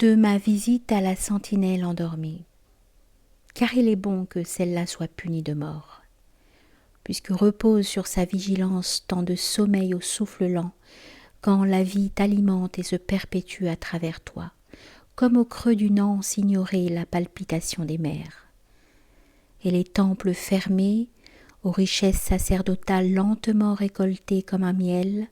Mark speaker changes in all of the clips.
Speaker 1: de ma visite à la sentinelle endormie, car il est bon que celle-là soit punie de mort, puisque repose sur sa vigilance tant de sommeil au souffle lent, quand la vie t'alimente et se perpétue à travers toi, comme au creux d'une anse ignorer la palpitation des mers. Et les temples fermés, aux richesses sacerdotales lentement récoltées comme un miel,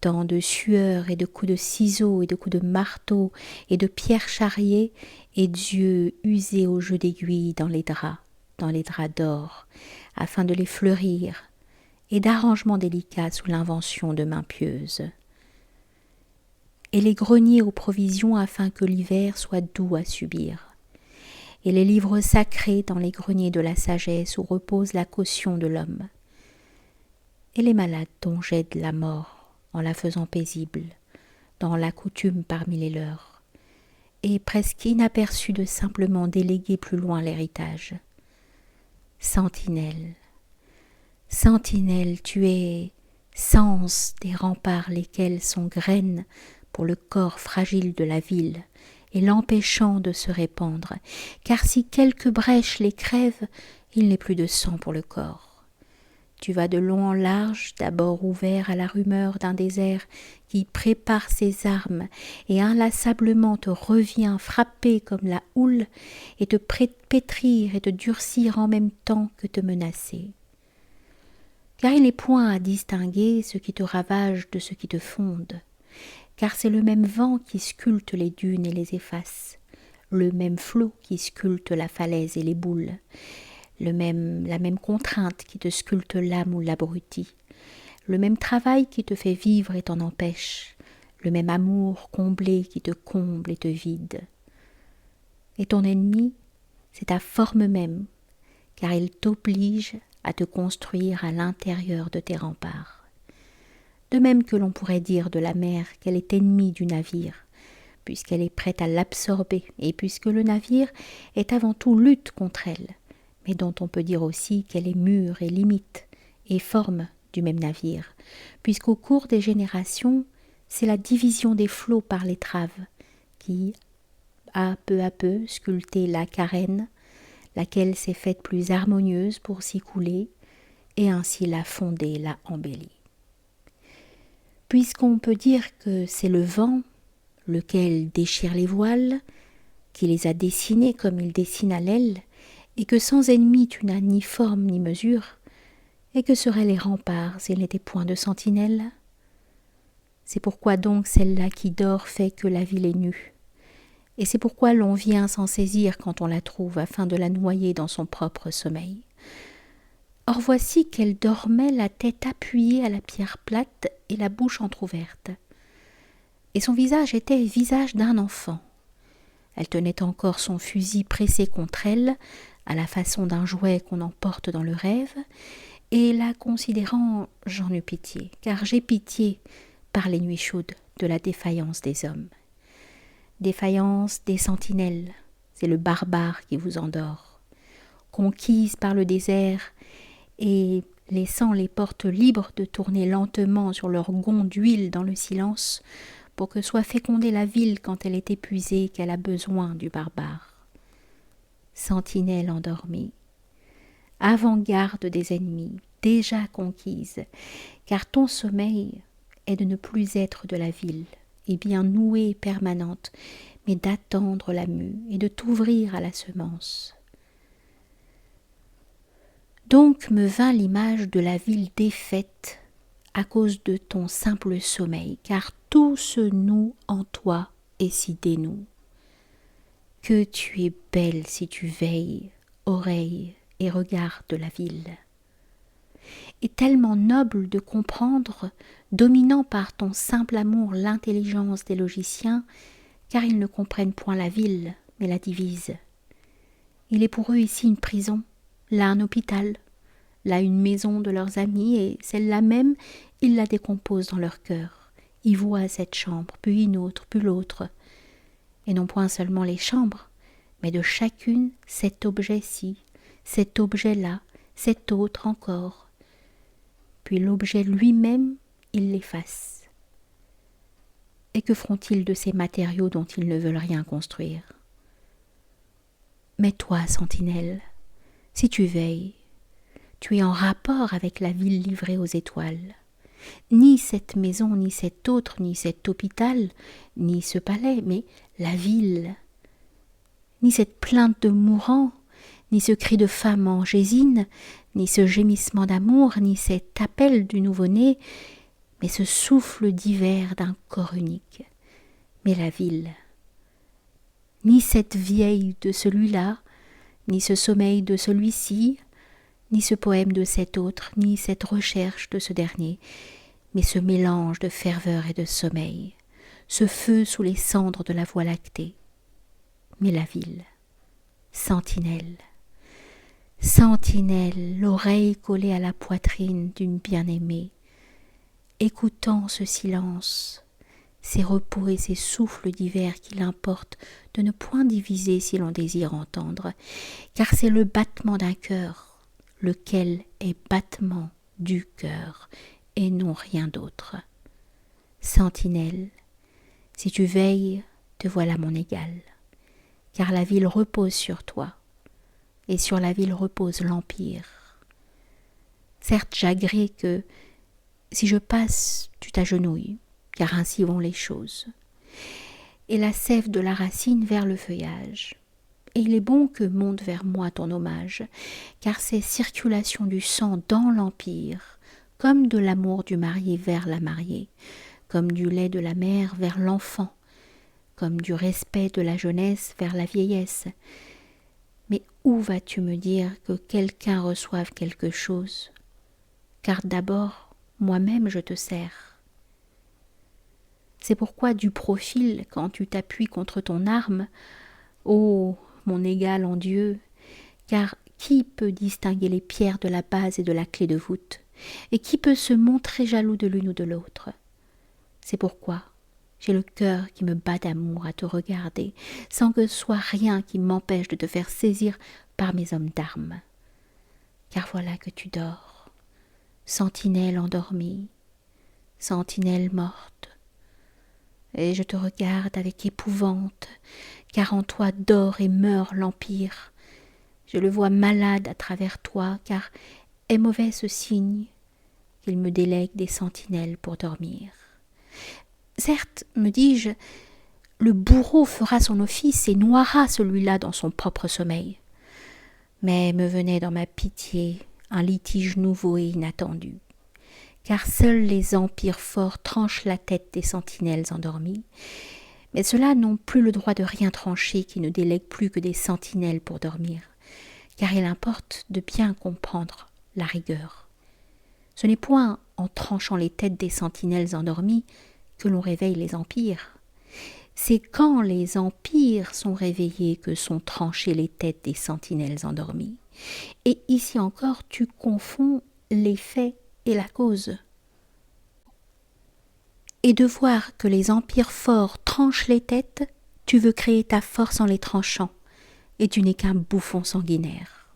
Speaker 1: tant de sueurs et de coups de ciseaux et de coups de marteau et de pierres charriées, et d'yeux usés au jeu d'aiguilles dans les draps d'or, afin de les fleurir, et d'arrangements délicats sous l'invention de mains pieuses. Et les greniers aux provisions afin que l'hiver soit doux à subir, et les livres sacrés dans les greniers de la sagesse où repose la caution de l'homme, et les malades dont j'aide la mort en la faisant paisible, dans la coutume parmi les leurs, et presque inaperçu de simplement déléguer plus loin l'héritage. Sentinelle, sentinelle, tu es sens des remparts lesquels sont graines pour le corps fragile de la ville, et l'empêchant de se répandre, car si quelque brèche les crève, il n'est plus de sang pour le corps. Tu vas de long en large, d'abord ouvert à la rumeur d'un désert qui prépare ses armes et inlassablement te revient frapper comme la houle et te pétrir et te durcir en même temps que te menacer. Car il n'est point à distinguer ce qui te ravage de ce qui te fonde, car c'est le même vent qui sculpte les dunes et les efface, le même flot qui sculpte la falaise et les boules, la même contrainte qui te sculpte l'âme ou l'abrutit, le même travail qui te fait vivre et t'en empêche, le même amour comblé qui te comble et te vide. Et ton ennemi, c'est ta forme même, car il t'oblige à te construire à l'intérieur de tes remparts. De même que l'on pourrait dire de la mer qu'elle est ennemie du navire, puisqu'elle est prête à l'absorber, et puisque le navire est avant tout lutte contre elle, mais dont on peut dire aussi qu'elle est mur et limite, et forme du même navire, puisqu'au cours des générations, c'est la division des flots par l'étrave qui a peu à peu sculpté la carène, laquelle s'est faite plus harmonieuse pour s'y couler, et ainsi l'a fondée, l'a embellie. Puisqu'on peut dire que c'est le vent, lequel déchire les voiles, qui les a dessinés comme il dessine à l'aile, et que sans ennemi tu n'as ni forme ni mesure, et que seraient les remparts s'il n'était point de sentinelle? C'est pourquoi donc celle-là qui dort fait que la ville est nue, et c'est pourquoi l'on vient s'en saisir quand on la trouve afin de la noyer dans son propre sommeil. Or voici qu'elle dormait la tête appuyée à la pierre plate et la bouche entr'ouverte. Et son visage était visage d'un enfant. Elle tenait encore son fusil pressé contre elle, à la façon d'un jouet qu'on emporte dans le rêve, et la considérant, j'en eus pitié, car j'ai pitié par les nuits chaudes de la défaillance des hommes. Défaillance des sentinelles, c'est le barbare qui vous endort. Conquise par le désert, et laissant les portes libres de tourner lentement sur leurs gonds d'huile dans le silence, pour que soit fécondée la ville quand elle est épuisée, qu'elle a besoin du barbare. Sentinelle endormie, avant-garde des ennemis, déjà conquise, car ton sommeil est de ne plus être de la ville, et bien nouée et permanente, mais d'attendre la mue et de t'ouvrir à la semence. Donc me vint l'image de la ville défaite à cause de ton simple sommeil, car tout se noue en toi et s'y dénoue. Que tu es belle si tu veilles, oreille et regard de la ville. Et tellement noble de comprendre, dominant par ton simple amour l'intelligence des logiciens, car ils ne comprennent point la ville, mais la divisent. Il est pour eux ici une prison, là un hôpital, là une maison de leurs amis, et celle-là même, ils la décomposent dans leur cœur, y voient cette chambre, puis une autre, puis l'autre, et non point seulement les chambres, mais de chacune cet objet-ci, cet objet-là, cet autre encore. Puis l'objet lui-même, il l'efface. Et que feront-ils de ces matériaux dont ils ne veulent rien construire? Mais toi, sentinelle, si tu veilles, tu es en rapport avec la ville livrée aux étoiles. Ni cette maison, ni cet autre, ni cet hôpital, ni ce palais, mais la ville. Ni cette plainte de mourants, ni ce cri de femme en gésine, ni ce gémissement d'amour, ni cet appel du nouveau-né, mais ce souffle d'hiver d'un corps unique. Mais la ville. Ni cette vieille de celui-là, ni ce sommeil de celui-ci, ni ce poème de cet autre, ni cette recherche de ce dernier, mais ce mélange de ferveur et de sommeil, ce feu sous les cendres de la Voie lactée. Mais la ville, sentinelle, sentinelle, l'oreille collée à la poitrine d'une bien-aimée, écoutant ce silence, ces repos et ces souffles d'hiver qu'il importe de ne point diviser si l'on désire entendre, car c'est le battement d'un cœur, lequel est battement du cœur, et non rien d'autre. Sentinelle, si tu veilles, te voilà mon égal, car la ville repose sur toi, et sur la ville repose l'Empire. Certes, j'agrée que, si je passe, tu t'agenouilles, car ainsi vont les choses. Et la sève de la racine vers le feuillage. Et il est bon que monte vers moi ton hommage, car c'est circulation du sang dans l'Empire, comme de l'amour du marié vers la mariée, comme du lait de la mère vers l'enfant, comme du respect de la jeunesse vers la vieillesse. Mais où vas-tu me dire que quelqu'un reçoive quelque chose? Car d'abord, moi-même je te sers. C'est pourquoi du profil, quand tu t'appuies contre ton arme, ô mon égal en Dieu, car qui peut distinguer les pierres de la base et de la clé de voûte, et qui peut se montrer jaloux de l'une ou de l'autre? C'est pourquoi j'ai le cœur qui me bat d'amour à te regarder, sans que ce soit rien qui m'empêche de te faire saisir par mes hommes d'armes. Car voilà que tu dors, sentinelle endormie, sentinelle morte, et je te regarde avec épouvante, car en toi dort et meurt l'Empire. Je le vois malade à travers toi, car est mauvais ce signe qu'il me délègue des sentinelles pour dormir. Certes, me dis-je, le bourreau fera son office et noiera celui-là dans son propre sommeil. Mais me venait dans ma pitié un litige nouveau et inattendu, car seuls les empires forts tranchent la tête des sentinelles endormies, mais ceux-là n'ont plus le droit de rien trancher qui ne délègue plus que des sentinelles pour dormir, car il importe de bien comprendre la rigueur. Ce n'est point en tranchant les têtes des sentinelles endormies que l'on réveille les empires. C'est quand les empires sont réveillés que sont tranchées les têtes des sentinelles endormies. Et ici encore, tu confonds l'effet et la cause. Et de voir que les empires forts tranchent les têtes, tu veux créer ta force en les tranchant, et tu n'es qu'un bouffon sanguinaire.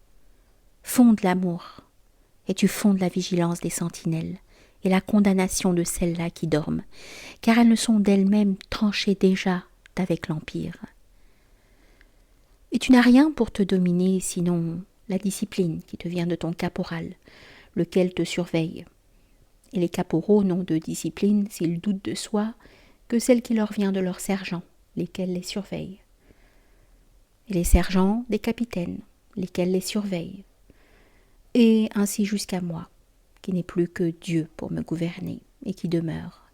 Speaker 1: Fonde l'amour, et tu fondes la vigilance des sentinelles, et la condamnation de celles-là qui dorment, car elles ne sont d'elles-mêmes tranchées déjà d'avec l'Empire. Et tu n'as rien pour te dominer, sinon la discipline qui te vient de ton caporal, lequel te surveille. Et les caporaux n'ont de discipline, s'ils doutent de soi, que celle qui leur vient de leurs sergents, lesquels les surveillent. Et les sergents des capitaines, lesquels les surveillent. Et ainsi jusqu'à moi, qui n'ai plus que Dieu pour me gouverner, et qui demeure,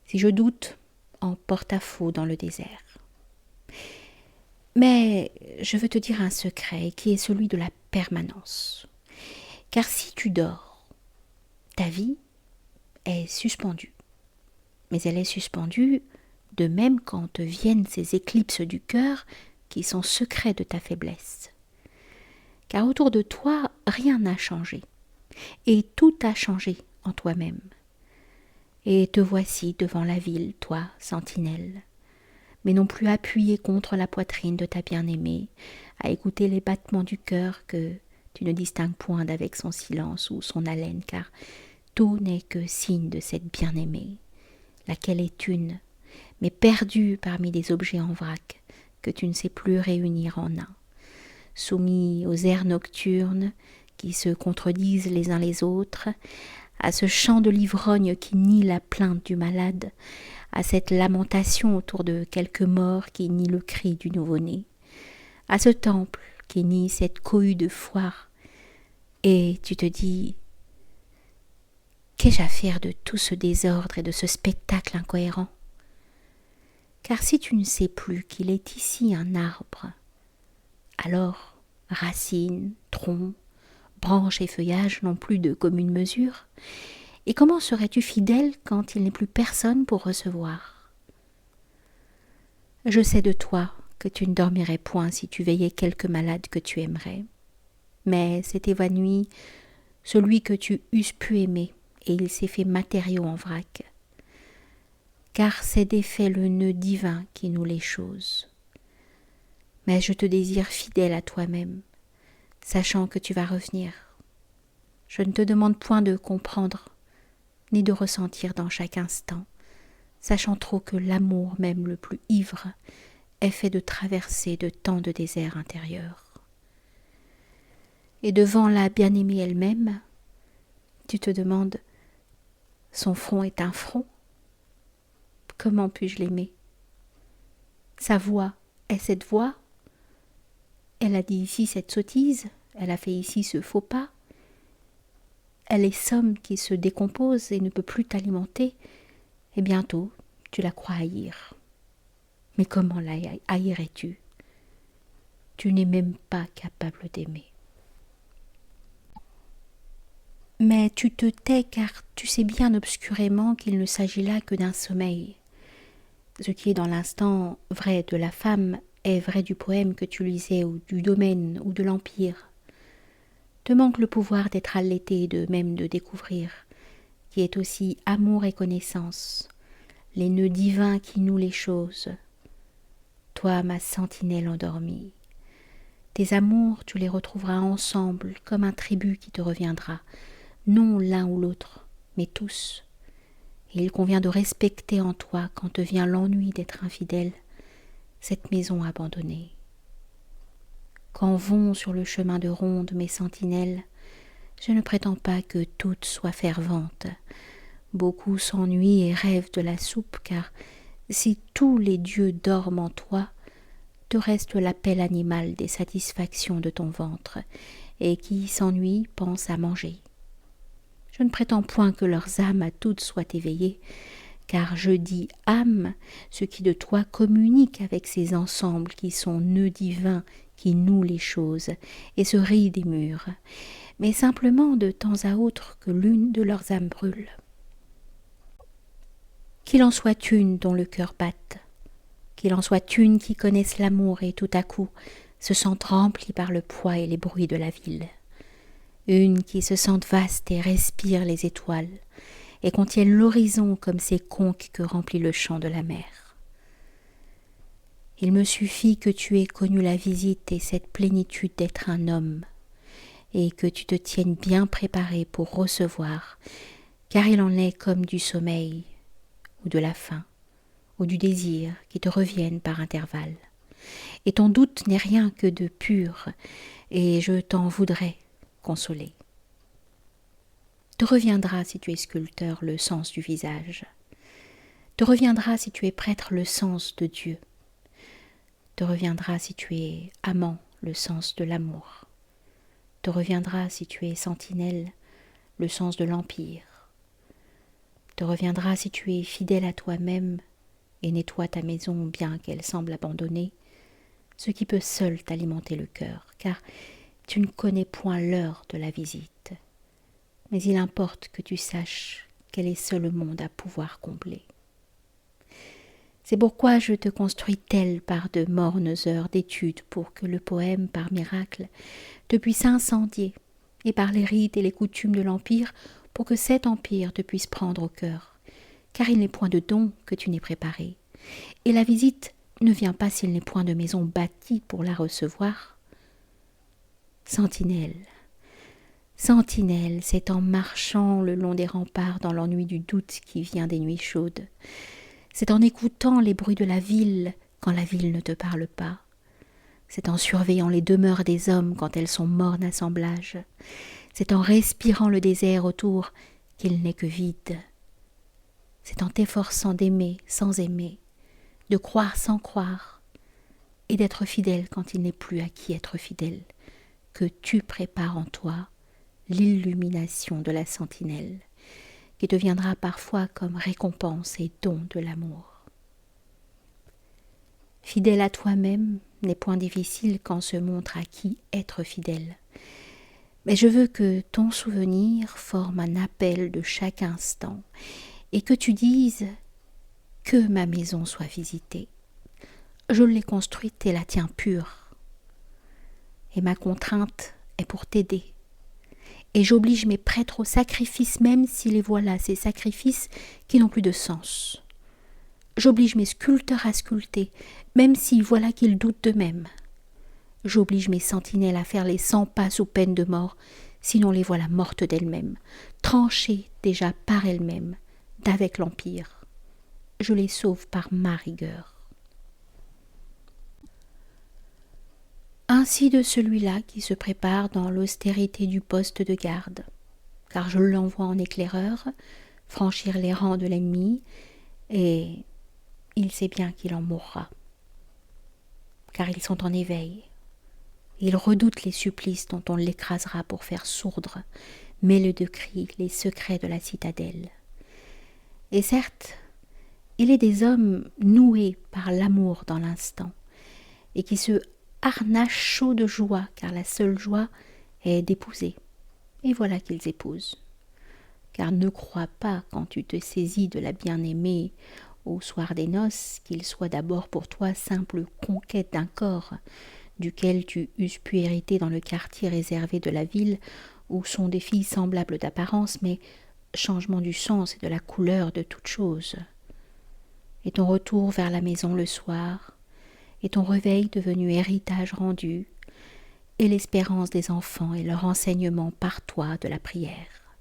Speaker 1: si je doute, en porte-à-faux dans le désert. Mais je veux te dire un secret, qui est celui de la permanence. Car si tu dors, ta vie est suspendue. Mais elle est suspendue de même quand te viennent ces éclipses du cœur qui sont secrets de ta faiblesse. Car autour de toi, rien n'a changé. Et tout a changé en toi-même. Et te voici devant la ville, toi, sentinelle, mais non plus appuyé contre la poitrine de ta bien-aimée, à écouter les battements du cœur que tu ne distingues point d'avec son silence ou son haleine, car tout n'est que signe de cette bien-aimée, laquelle est une, mais perdu parmi des objets en vrac que tu ne sais plus réunir en un, soumis aux airs nocturnes qui se contredisent les uns les autres, à ce chant de l'ivrogne qui nie la plainte du malade, à cette lamentation autour de quelques morts qui nie le cri du nouveau-né, à ce temple qui nie cette cohue de foire, et tu te dis « Qu'ai-je à faire de tout ce désordre et de ce spectacle incohérent ?» Car si tu ne sais plus qu'il est ici un arbre, alors racines, troncs, branches et feuillages n'ont plus de commune mesure, et comment serais-tu fidèle quand il n'est plus personne pour recevoir ? Je sais de toi que tu ne dormirais point si tu veillais quelque malade que tu aimerais. Mais s'est évanoui celui que tu eusses pu aimer, et il s'est fait matériau en vrac. Car c'est d'effet le nœud divin qui noue les choses. Mais je te désire fidèle à toi-même, sachant que tu vas revenir. Je ne te demande point de comprendre, ni de ressentir dans chaque instant, sachant trop que l'amour même le plus ivre est fait de traverser de tant de déserts intérieurs. Et devant la bien-aimée elle-même, tu te demandes, son front est un front ? Comment puis-je l'aimer ? Sa voix est cette voix ? Elle a dit ici cette sottise, elle a fait ici ce faux pas. Elle est somme qui se décompose et ne peut plus t'alimenter, et bientôt tu la crois haïr. Mais comment la haïrais-tu ? Tu n'es même pas capable d'aimer. Mais tu te tais car tu sais bien obscurément qu'il ne s'agit là que d'un sommeil. Ce qui est dans l'instant vrai de la femme est vrai du poème que tu lisais ou du domaine ou de l'empire. Te manque le pouvoir d'être allaité et de même de découvrir, qui est aussi amour et connaissance, les nœuds divins qui nouent les choses. Toi, ma sentinelle endormie, tes amours, tu les retrouveras ensemble comme un tribut qui te reviendra, non l'un ou l'autre, mais tous. Et il convient de respecter en toi, quand te vient l'ennui d'être infidèle, cette maison abandonnée. Quand vont sur le chemin de ronde mes sentinelles, je ne prétends pas que toutes soient ferventes. Beaucoup s'ennuient et rêvent de la soupe, car si tous les dieux dorment en toi, te reste l'appel animal des satisfactions de ton ventre, et qui s'ennuie pense à manger. Je ne prétends point que leurs âmes à toutes soient éveillées, car je dis âme, ce qui de toi communique avec ces ensembles qui sont nœuds divins qui nouent les choses et se rient des murs, mais simplement de temps à autre que l'une de leurs âmes brûle. Qu'il en soit une dont le cœur batte, qu'il en soit une qui connaisse l'amour et tout à coup se sente remplie par le poids et les bruits de la ville. Une qui se sente vaste et respire les étoiles, et contienne l'horizon comme ces conques que remplit le champ de la mer. Il me suffit que tu aies connu la visite et cette plénitude d'être un homme, et que tu te tiennes bien préparé pour recevoir, car il en est comme du sommeil, ou de la faim, ou du désir qui te reviennent par intervalles. Et ton doute n'est rien que de pur, et je t'en voudrais consoler. Te reviendra si tu es sculpteur le sens du visage. Te reviendra si tu es prêtre le sens de Dieu. Te reviendra si tu es amant le sens de l'amour. Te reviendra si tu es sentinelle le sens de l'empire. Te reviendra si tu es fidèle à toi-même et nettoie ta maison bien qu'elle semble abandonnée, ce qui peut seul t'alimenter le cœur, car tu ne connais point l'heure de la visite. Mais il importe que tu saches qu'elle est seul au monde à pouvoir combler. C'est pourquoi je te construis telle par de mornes heures d'étude pour que le poème, par miracle, te puisse incendier, et par les rites et les coutumes de l'empire, pour que cet empire te puisse prendre au cœur, car il n'est point de don que tu n'aies préparé, et la visite ne vient pas s'il n'est point de maison bâtie pour la recevoir. Sentinelle, sentinelle, c'est en marchant le long des remparts dans l'ennui du doute qui vient des nuits chaudes. C'est en écoutant les bruits de la ville quand la ville ne te parle pas. C'est en surveillant les demeures des hommes quand elles sont mornes assemblage. C'est en respirant le désert autour qu'il n'est que vide. C'est en t'efforçant d'aimer sans aimer, de croire sans croire, et d'être fidèle quand il n'est plus à qui être fidèle, que tu prépares en toi l'illumination de la sentinelle, qui deviendra parfois comme récompense et don de l'amour. Fidèle à toi-même n'est point difficile quand se montre à qui être fidèle. Mais je veux que ton souvenir forme un appel de chaque instant et que tu dises que ma maison soit visitée. Je l'ai construite et la tiens pure. Et ma contrainte est pour t'aider. Et j'oblige mes prêtres au sacrifice, même si les voilà, ces sacrifices qui n'ont plus de sens. J'oblige mes sculpteurs à sculpter, même si voilà qu'ils doutent d'eux-mêmes. J'oblige mes sentinelles à faire les 100 pas sous peine de mort, sinon les voilà mortes d'elles-mêmes, tranchées déjà par elles-mêmes, d'avec l'Empire. Je les sauve par ma rigueur. Ainsi de celui-là qui se prépare dans l'austérité du poste de garde, car je l'envoie en éclaireur, franchir les rangs de l'ennemi, et il sait bien qu'il en mourra, car ils sont en éveil. Ils redoutent les supplices dont on l'écrasera pour faire sourdre, mêlés de cris, les secrets de la citadelle. Et certes, il est des hommes noués par l'amour dans l'instant, et qui se harnachent chauds de joie, car la seule joie est d'épouser. Et voilà qu'ils épousent. Car ne crois pas, quand tu te saisis de la bien-aimée au soir des noces, qu'il soit d'abord pour toi simple conquête d'un corps, duquel tu eusses pu hériter dans le quartier réservé de la ville, où sont des filles semblables d'apparence, mais changement du sens et de la couleur de toute chose. Et ton retour vers la maison le soir, et ton réveil devenu héritage rendu, et l'espérance des enfants et leur enseignement par toi de la prière.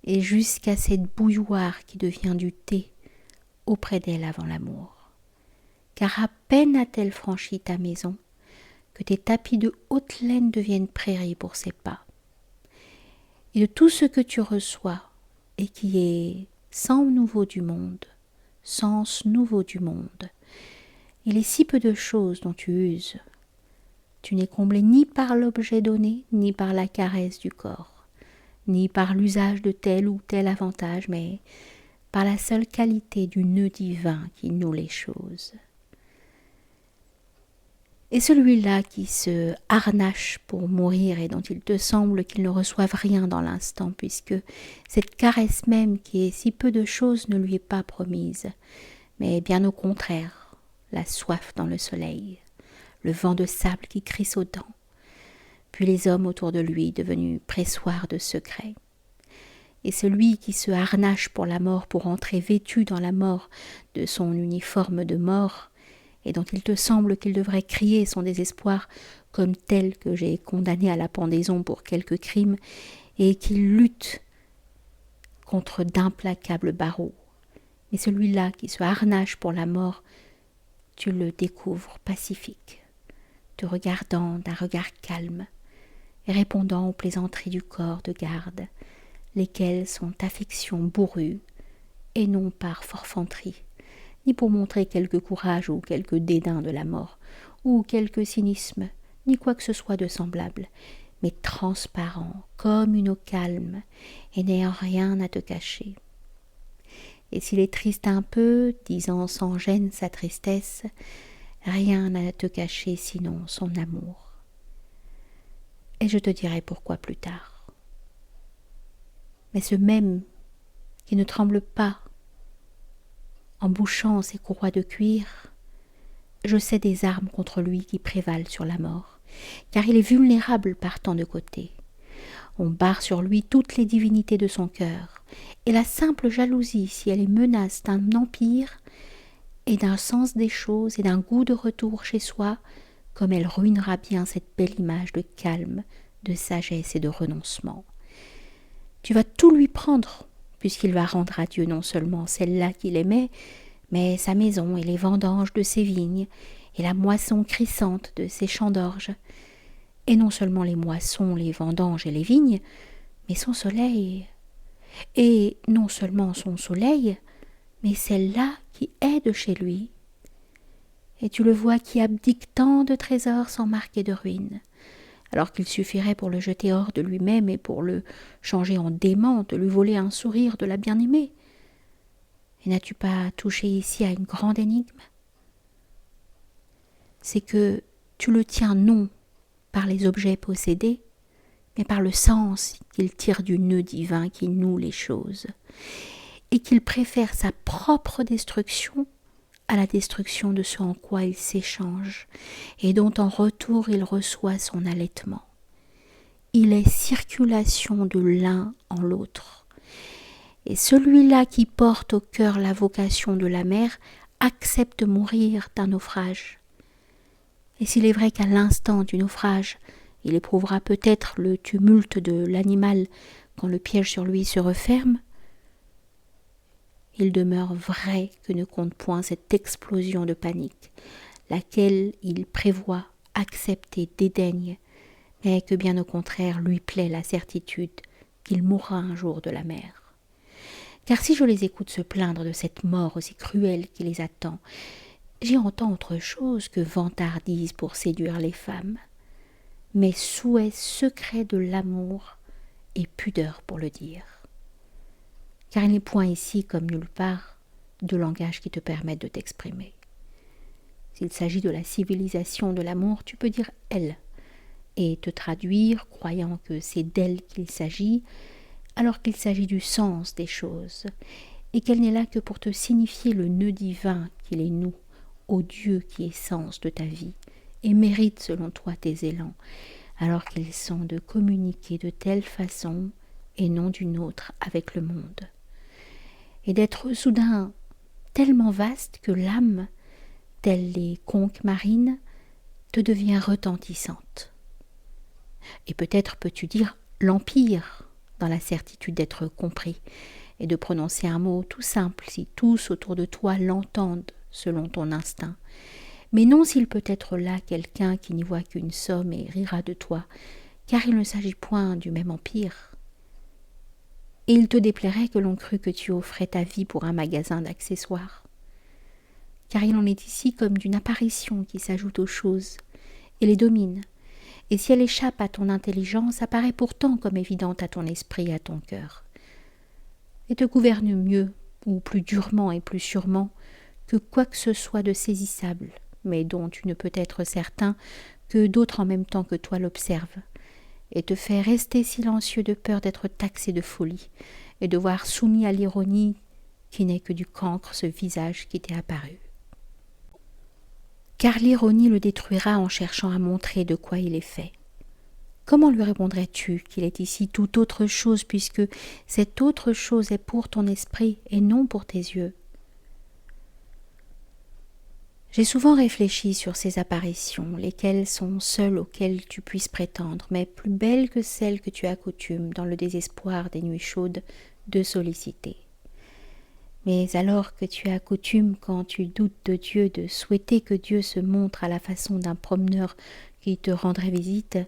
Speaker 1: Et jusqu'à cette bouilloire qui devient du thé auprès d'elle avant l'amour. Car à peine a-t-elle franchi ta maison que tes tapis de haute laine deviennent prairies pour ses pas. Et de tout ce que tu reçois, et qui est sens nouveau du monde, il est si peu de choses dont tu uses. Tu n'es comblé ni par l'objet donné, ni par la caresse du corps, ni par l'usage de tel ou tel avantage, mais par la seule qualité du nœud divin qui noue les choses. Et celui-là qui se harnache pour mourir et dont il te semble qu'il ne reçoive rien dans l'instant, puisque cette caresse même qui est si peu de choses ne lui est pas promise, mais bien au contraire, la soif dans le soleil, le vent de sable qui crisse aux dents, puis les hommes autour de lui devenus pressoirs de secrets. Et celui qui se harnache pour la mort, pour entrer vêtu dans la mort de son uniforme de mort, et dont il te semble qu'il devrait crier son désespoir comme tel que j'ai condamné à la pendaison pour quelque crime, et qu'il lutte contre d'implacables barreaux. Mais celui-là qui se harnache pour la mort, tu le découvres pacifique, te regardant d'un regard calme, et répondant aux plaisanteries du corps de garde, lesquelles sont affection bourrue, et non par forfanterie, ni pour montrer quelque courage ou quelque dédain de la mort, ou quelque cynisme, ni quoi que ce soit de semblable, mais transparent, comme une eau calme, et n'ayant rien à te cacher. Et s'il est triste un peu, disant sans gêne sa tristesse, rien à te cacher sinon son amour. Et je te dirai pourquoi plus tard. Mais ce même qui ne tremble pas en bouchant ses courroies de cuir, je sais des armes contre lui qui prévalent sur la mort, car il est vulnérable par tant de côtés. On barre sur lui toutes les divinités de son cœur, et la simple jalousie, si elle est menace d'un empire, et d'un sens des choses et d'un goût de retour chez soi, comme elle ruinera bien cette belle image de calme, de sagesse et de renoncement. Tu vas tout lui prendre, puisqu'il va rendre à Dieu non seulement celle-là qu'il aimait, mais sa maison et les vendanges de ses vignes, et la moisson crissante de ses champs d'orge, et non seulement les moissons, les vendanges et les vignes, mais son soleil, et non seulement son soleil, mais celle-là qui est de chez lui. Et tu le vois qui abdique tant de trésors sans marquer de ruine, alors qu'il suffirait pour le jeter hors de lui-même et pour le changer en dément de lui voler un sourire de la bien-aimée. Et n'as-tu pas touché ici à une grande énigme? C'est que tu le tiens non par les objets possédés, mais par le sens qu'il tire du nœud divin qui noue les choses, et qu'il préfère sa propre destruction à la destruction de ce en quoi il s'échange, et dont en retour il reçoit son allaitement. Il est circulation de l'un en l'autre. Et celui-là qui porte au cœur la vocation de la mer accepte mourir d'un naufrage. Et s'il est vrai qu'à l'instant du naufrage, il éprouvera peut-être le tumulte de l'animal quand le piège sur lui se referme, il demeure vrai que ne compte point cette explosion de panique, laquelle il prévoit, accepte et dédaigne, mais que bien au contraire lui plaît la certitude qu'il mourra un jour de la mer. Car si je les écoute se plaindre de cette mort aussi cruelle qui les attend, j'y entends autre chose que vantardise pour séduire les femmes, mais souhait secret de l'amour et pudeur pour le dire. Car il n'est point ici, comme nulle part, de langage qui te permette de t'exprimer. S'il s'agit de la civilisation de l'amour, tu peux dire « elle » et te traduire, croyant que c'est d'elle qu'il s'agit, alors qu'il s'agit du sens des choses, et qu'elle n'est là que pour te signifier le nœud divin qui les noue, au Dieu qui est sens de ta vie, et mérite selon toi tes élans, alors qu'ils sont de communiquer de telle façon, et non d'une autre, avec le monde. Et d'être soudain tellement vaste que l'âme, telles les conques marines, te devient retentissante. Et peut-être peux-tu dire l'empire, dans la certitude d'être compris, et de prononcer un mot tout simple si tous autour de toi l'entendent selon ton instinct, mais non s'il peut être là quelqu'un qui n'y voit qu'une somme et rira de toi, car il ne s'agit point du même empire. Et il te déplairait que l'on crût que tu offrais ta vie pour un magasin d'accessoires. Car il en est ici comme d'une apparition qui s'ajoute aux choses et les domine, et si elle échappe à ton intelligence, apparaît pourtant comme évidente à ton esprit et à ton cœur, et te gouverne mieux, ou plus durement et plus sûrement, que quoi que ce soit de saisissable, mais dont tu ne peux être certain que d'autres en même temps que toi l'observent, et te fait rester silencieux de peur d'être taxé de folie, et de voir soumis à l'ironie qui n'est que du cancre ce visage qui t'est apparu. Car l'ironie le détruira en cherchant à montrer de quoi il est fait. Comment lui répondrais-tu qu'il est ici tout autre chose, puisque cette autre chose est pour ton esprit et non pour tes yeux? J'ai souvent réfléchi sur ces apparitions, lesquelles sont seules auxquelles tu puisses prétendre, mais plus belles que celles que tu accoutumes, dans le désespoir des nuits chaudes, de solliciter. Mais alors que tu as coutume, quand tu doutes de Dieu, de souhaiter que Dieu se montre à la façon d'un promeneur qui te rendrait visite,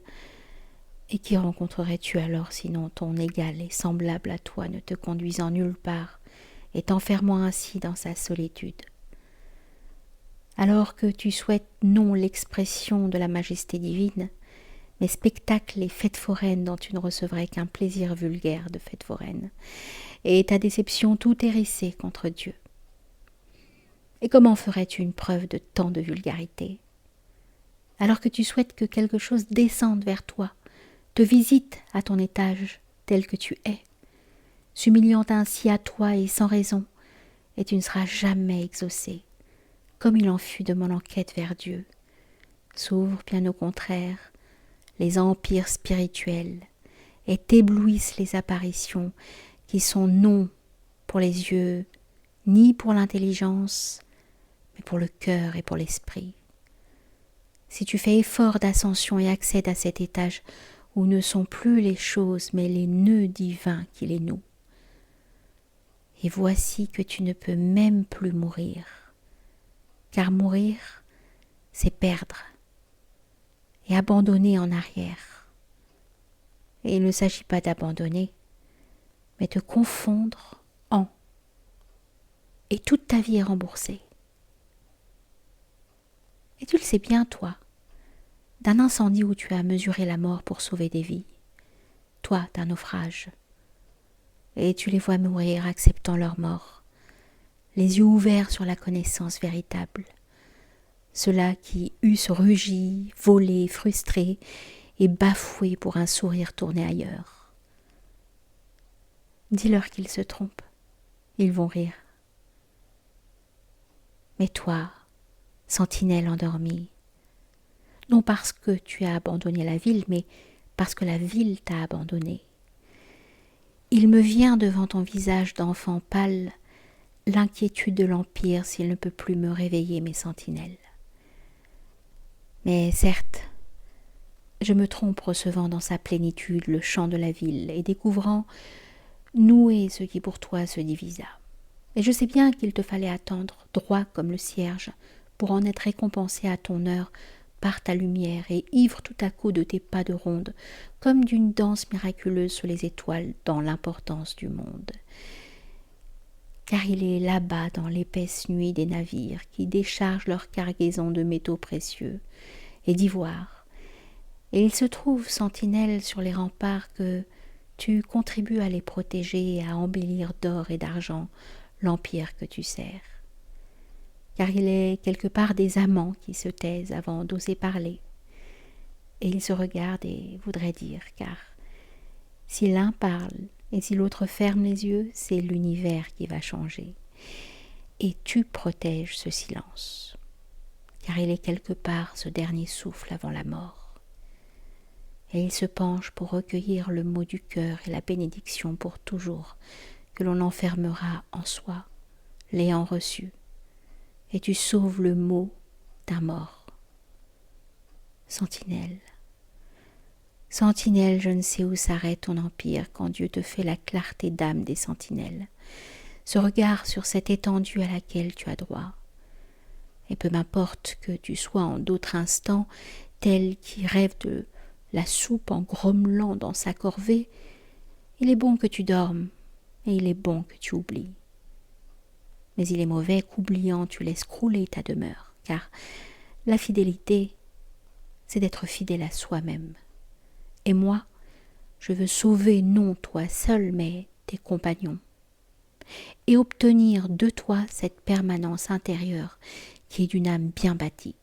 Speaker 1: et qui rencontrerais-tu alors sinon ton égal et semblable à toi, ne te conduisant nulle part, et t'enfermant ainsi dans sa solitude? Alors que tu souhaites non l'expression de la majesté divine, mais spectacles et fêtes foraines dont tu ne recevrais qu'un plaisir vulgaire de fêtes foraines, et ta déception tout hérissée contre Dieu. Et comment ferais-tu une preuve de tant de vulgarité? Alors que tu souhaites que quelque chose descende vers toi, te visite à ton étage tel que tu es, s'humiliant ainsi à toi et sans raison, et tu ne seras jamais exaucé, comme il en fut de mon enquête vers Dieu. S'ouvrent bien au contraire les empires spirituels, et t'éblouissent les apparitions qui sont non pour les yeux, ni pour l'intelligence, mais pour le cœur et pour l'esprit. Si tu fais effort d'ascension et accèdes à cet étage où ne sont plus les choses, mais les nœuds divins qui les nouent, Et voici que tu ne peux même plus mourir, car mourir, c'est perdre et abandonner en arrière. Et il ne s'agit pas d'abandonner, mais de confondre en. Et toute ta vie est remboursée. Et tu le sais bien, toi, d'un incendie où tu as mesuré la mort pour sauver des vies, toi, d'un naufrage. Et tu les vois mourir acceptant leur mort, les yeux ouverts sur la connaissance véritable. Ceux-là qui eussent rugi, volé, frustrés et bafoués pour un sourire tourné ailleurs. Dis-leur qu'ils se trompent, ils vont rire. Mais toi, sentinelle endormie, non parce que tu as abandonné la ville, mais parce que la ville t'a abandonné. Il me vient devant ton visage d'enfant pâle l'inquiétude de l'Empire s'il ne peut plus me réveiller mes sentinelles. Mais certes, je me trompe recevant dans sa plénitude le chant de la ville et découvrant nouer ce qui pour toi se divisa. Et je sais bien qu'il te fallait attendre, droit comme le cierge, pour en être récompensé à ton heure par ta lumière et ivre tout à coup de tes pas de ronde, comme d'une danse miraculeuse sous les étoiles dans l'importance du monde. Car il est là-bas dans l'épaisse nuit des navires qui déchargent leur cargaison de métaux précieux et d'ivoire, et il se trouve, sentinelle sur les remparts, que tu contribues à les protéger et à embellir d'or et d'argent l'empire que tu sers. Car il est quelque part des amants qui se taisent avant d'oser parler, et ils se regardent et voudraient dire, car si l'un parle et si l'autre ferme les yeux, c'est l'univers qui va changer. Et tu protèges ce silence, car il est quelque part ce dernier souffle avant la mort. Et il se penche pour recueillir le mot du cœur et la bénédiction pour toujours que l'on enfermera en soi, l'ayant reçu, et tu sauves le mot d'un mort. Sentinelle, sentinelle, je ne sais où s'arrête ton empire quand Dieu te fait la clarté d'âme des sentinelles, ce regard sur cette étendue à laquelle tu as droit. Et peu m'importe que tu sois en d'autres instants tel qui rêve de la soupe en grommelant dans sa corvée, il est bon que tu dormes, et il est bon que tu oublies. Mais il est mauvais qu'oubliant tu laisses crouler ta demeure, car la fidélité, c'est d'être fidèle à soi-même. Et moi, je veux sauver non toi seul, mais tes compagnons, et obtenir de toi cette permanence intérieure qui est d'une âme bien bâtie,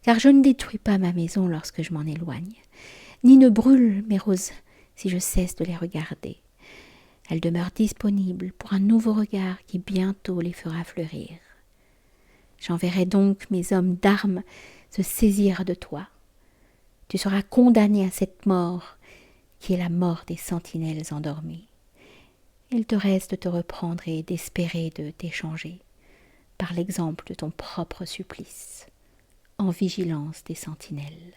Speaker 1: car je ne détruis pas ma maison lorsque je m'en éloigne, ni ne brûle mes roses si je cesse de les regarder. Elles demeurent disponibles pour un nouveau regard qui bientôt les fera fleurir. J'enverrai donc mes hommes d'armes se saisir de toi. Tu seras condamné à cette mort qui est la mort des sentinelles endormies. Il te reste de te reprendre et d'espérer de t'échanger, par l'exemple de ton propre supplice, en vigilance des sentinelles.